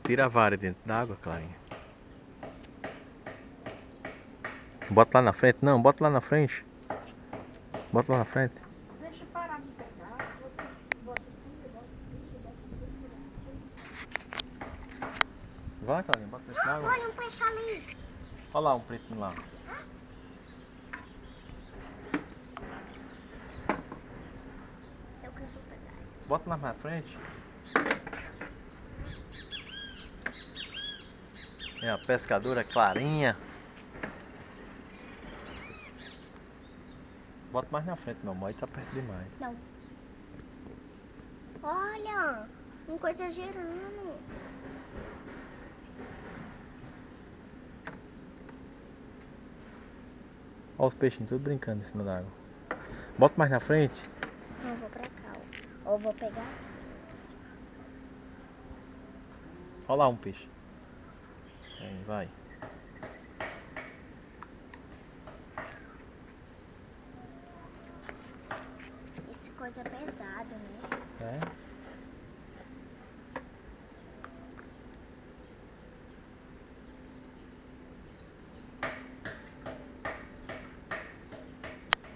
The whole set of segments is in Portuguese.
Tira a vara dentro d'água, Clarinha. Bota lá na frente. Não, bota lá na frente. Bota lá na frente. Deixa eu parar de pegar. Se vocês botam assim, eu boto aqui, Vai, Clarinha, bota dentro d'água. Olha um peixe ali. Olha lá um pretinho lá. Eu quero pegar. Bota lá na frente. É a pescadora Clarinha. Bota mais na frente, meu amor, aí tá perto demais. Não. Olha, uma coisa girando. Olha os peixinhos tudo brincando em cima da água. Bota mais na frente. Não, eu vou pra cá, ó. Ou vou pegar. Olha lá um peixe. Aí, vai. Essa coisa é pesada, né?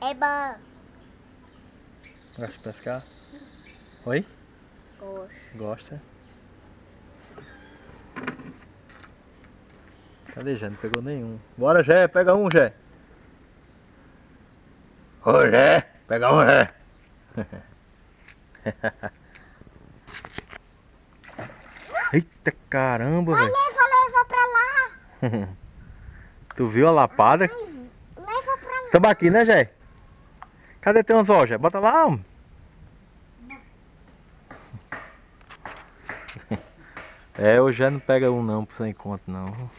É. Eba! Gosta de pescar? Oi? Gosto. Gosta? Cadê Jé? Não pegou nenhum. Bora, Jé, pega um, Jé. Ô, Jé, pega um, Jé. Eita caramba, velho. Leva pra lá. Tu viu a lapada? Leva pra lá. Tambaqui, né, Jé? Cadê teu anzol, Jé? Bota lá, homem. É, o Jé não pega um não, por sem conta não.